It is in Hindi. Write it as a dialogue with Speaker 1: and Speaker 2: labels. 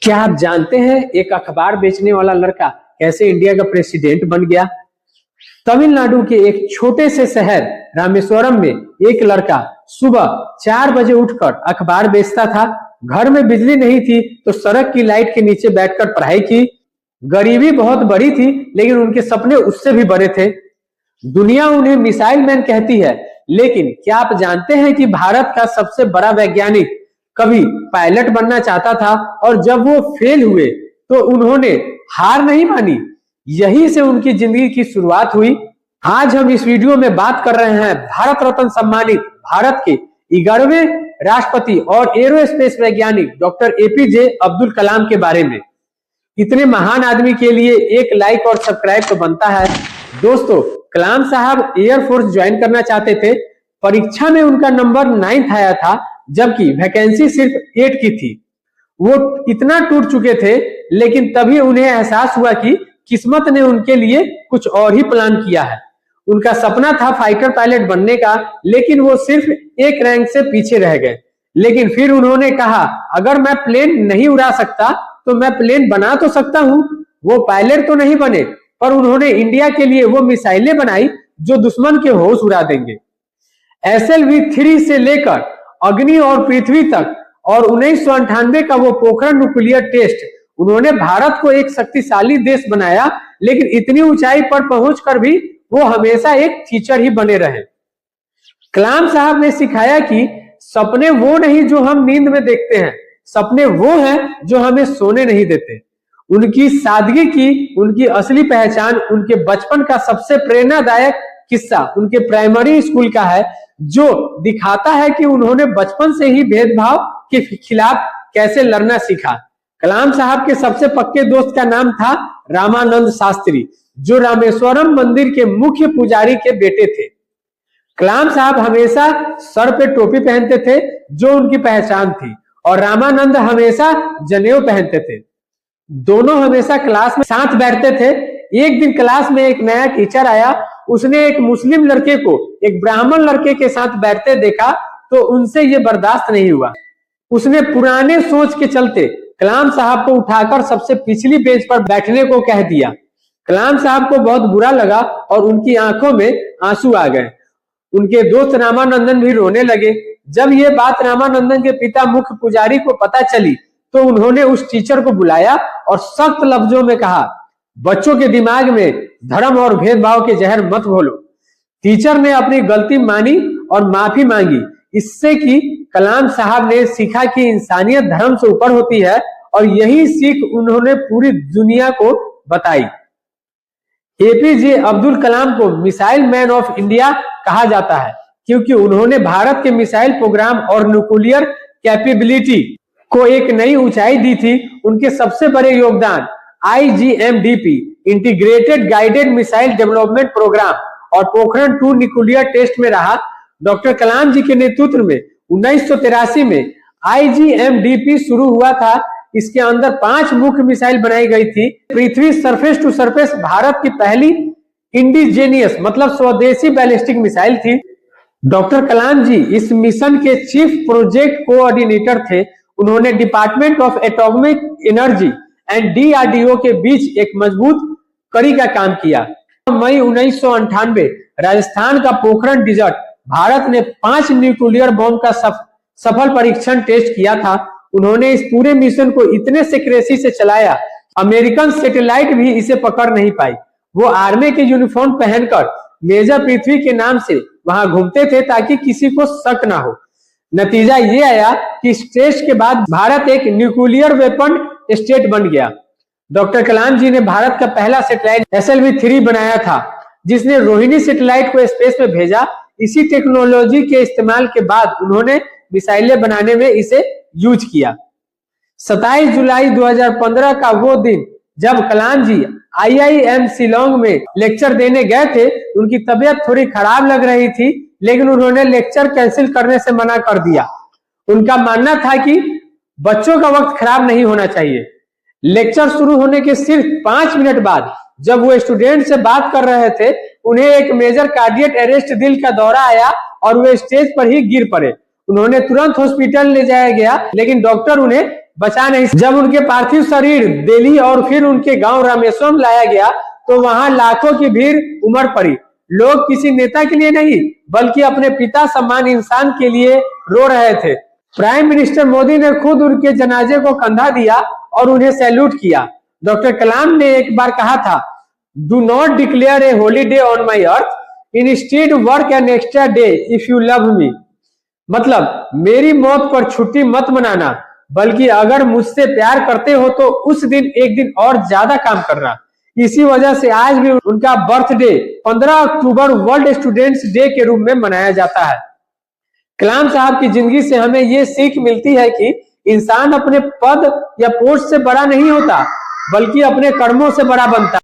Speaker 1: क्या आप जानते हैं एक अखबार बेचने वाला लड़का कैसे इंडिया का प्रेसिडेंट बन गया? तमिलनाडु के एक छोटे से शहर रामेश्वरम में एक लड़का सुबह 4 बजे उठकर अखबार बेचता था। घर में बिजली नहीं थी तो सड़क की लाइट के नीचे बैठकर पढ़ाई की। गरीबी बहुत बड़ी थी लेकिन उनके सपने उससे भी बड़े थे। दुनिया उन्हें मिसाइल मैन कहती है, लेकिन क्या आप जानते हैं कि भारत का सबसे बड़ा वैज्ञानिक कभी पायलट बनना चाहता था और जब वो फेल हुए तो उन्होंने हार नहीं मानी। यहीं से उनकी जिंदगी की शुरुआत हुई। आज हम इस वीडियो में बात कर रहे हैं भारत रत्न सम्मानित भारत के 11वें राष्ट्रपति और एरोस्पेस वैज्ञानिक डॉक्टर एपीजे अब्दुल कलाम के बारे में। इतने महान आदमी के लिए एक लाइक और सब्सक्राइब तो बनता है। दोस्तों, कलाम साहब एयरफोर्स ज्वाइन करना चाहते थे। परीक्षा में उनका नंबर 9 आया था, जबकि वैकेंसी सिर्फ 8 की थी। वो इतना टूट चुके थे, लेकिन तभी उन्हें एहसास हुआ कि किस्मत ने उनके लिए कुछ और ही प्लान किया है। उनका सपना था फाइटर पायलट बनने का, लेकिन वो सिर्फ एक रैंक से पीछे रह गए। लेकिन फिर उन्होंने कहा, अगर मैं प्लेन नहीं उड़ा सकता तो मैं प्लेन बना तो सकता हूँ। वो पायलट तो नहीं बने, पर उन्होंने इंडिया के लिए वो मिसाइलें बनाई जो दुश्मन के होश उड़ा देंगे। SLV-3 से लेकर अग्नि और पृथ्वी तक और 1998 का वो पोखरण न्यूक्लियर टेस्ट, उन्होंने भारत को एक शक्तिशाली देश बनाया। लेकिन इतनी ऊंचाई पर पहुंचकर भी वो हमेशा एक टीचर ही बने रहे। कलाम साहब ने सिखाया कि सपने वो नहीं जो हम नींद में देखते हैं, सपने वो हैं जो हमें सोने नहीं देते। उनकी सादगी की उनकी असली पहचान उनके बचपन का सबसे प्रेरणादायक किस्सा उनके प्राइमरी स्कूल का है, जो दिखाता है कि उन्होंने बचपन से ही भेदभाव के खिलाफ कैसे लड़ना सीखा। कलाम साहब के सबसे पक्के दोस्त का नाम था रामानंद शास्त्री, जो रामेश्वरम मंदिर के मुख्य पुजारी के बेटे थे। कलाम साहब हमेशा सर पे टोपी पहनते थे, जो उनकी पहचान थी, और रामानंद हमेशा जनेऊ पहनते थे। दोनों हमेशा क्लास में साथ बैठते थे। एक दिन क्लास में एक नया टीचर आया। उसने एक मुस्लिम लड़के को एक ब्राह्मण लड़के के साथ बैठते देखा तो उनसे ये बर्दाश्त नहीं हुआ। उसने पुराने सोच के चलते कलाम साहब को उठाकर सबसे पिछली बेंच पर बैठने को कह दिया। कलाम साहब को बहुत बुरा लगा और उनकी आंखों में आंसू आ गए। उनके दोस्त रामानंदन भी रोने लगे। जब ये बात रामानंदन के पिता मुख्य पुजारी को पता चली तो उन्होंने उस टीचर को बुलाया और सख्त लफ्जों में कहा, बच्चों के दिमाग में धर्म और भेदभाव के जहर मत घोलो। टीचर ने अपनी गलती मानी और माफी मांगी। इससे कि कलाम साहब ने सीखा कि इंसानियत धर्म से ऊपर होती है, और यही सीख उन्होंने पूरी दुनिया को बताई। एपीजे अब्दुल कलाम को मिसाइल मैन ऑफ इंडिया कहा जाता है, क्योंकि उन्होंने भारत के मिसाइल प्रोग्राम और न्यूक्लियर कैपेबिलिटी को एक नई ऊंचाई दी थी। उनके सबसे बड़े योगदान IGMDP integrated guided missile development programme और पोखरण 2 न्यूक्लियर टेस्ट में रहा। डॉक्टर कलाम जी के नेतृत्व में 1983 में IGMDP शुरू हुआ था। इसके अंदर 5 मुख्य मिसाइल बनाई गई थी। पृथ्वी सरफेस टू सरफेस भारत की पहली इंडिजेनियस मतलब स्वदेशी बैलिस्टिक मिसाइल थी। डॉक्टर कलाम जी इस मिशन के चीफ प्रोजेक्ट कोऑर्डिनेटर थे। उन्होंने department of atomic energy and DRDO के बीच एक मजबूत कड़ी का काम किया। मई 1998 राजस्थान का पोखरण डिजर्ट भारत ने 5 न्यूक्लियर बॉम्ब का सफल परीक्षण टेस्ट किया था। उन्होंने इस पूरे मिशन को इतने सिक्रेसी से चलाया, अमेरिकन सैटेलाइट भी इसे पकड़ नहीं पाई। वो आर्मी के यूनिफॉर्म पहनकर मेजर पृथ्वी के नाम से वहां घूमते थे ताकि किसी को शक ना हो। नतीजा ये आया कि इस टेस्ट के बाद भारत एक न्यूक्लियर वेपन स्टेट बन गया। डॉक्टर कलाम जी ने भारत का पहला सैटेलाइट SLV-3 बनाया था, जिसने रोहिणी सैटेलाइट को स्पेस में भेजा। इसी टेक्नोलॉजी के इस्तेमाल के बाद उन्होंने मिसाइलें बनाने में इसे यूज किया। 27 जुलाई 2015 का वो दिन जब कलाम जी IIM शिलोंग में लेक्चर देने गए थे। उनकी तबीयत थोड़ी खराब लग रही थी, लेकिन उन्होंने लेक्चर कैंसिल करने से मना कर दिया। उनका मानना था कि बच्चों का वक्त खराब नहीं होना चाहिए। लेक्चर शुरू होने के सिर्फ 5 मिनट बाद जब वो स्टूडेंट से बात कर रहे थे, उन्हें एक मेजर कार्डियक अरेस्ट दिल का दौरा आया और वे स्टेज पर ही गिर पड़े। उन्होंने तुरंत हॉस्पिटल ले जाया गया, लेकिन डॉक्टर उन्हें बचा नहीं। जब उनके पार्थिव शरीर दिल्ली और फिर उनके गांव रामेश्वरम लाया गया तो वहां लाखों की भीड़ उमड़ पड़ी। लोग किसी नेता के लिए नहीं बल्कि अपने पिता समान इंसान के लिए रो रहे थे। प्राइम मिनिस्टर मोदी ने खुद उनके जनाजे को कंधा दिया और उन्हें सैल्यूट किया। डॉक्टर कलाम ने एक बार कहा था, do not declare A holiday on my earth, instead work an extra day if you love me. मतलब मेरी मौत पर छुट्टी मत मनाना, बल्कि अगर मुझसे प्यार करते हो तो उस दिन एक दिन और ज्यादा काम करना। इसी वजह से आज भी उनका birthday 15 October world students day के रूप में मनाया जाता है। कलाम साहब की जिंदगी से हमें ये सीख मिलती है कि इंसान अपने पद या पोस्ट से बड़ा नहीं होता बल्कि अपने कर्मों से बड़ा बनता है।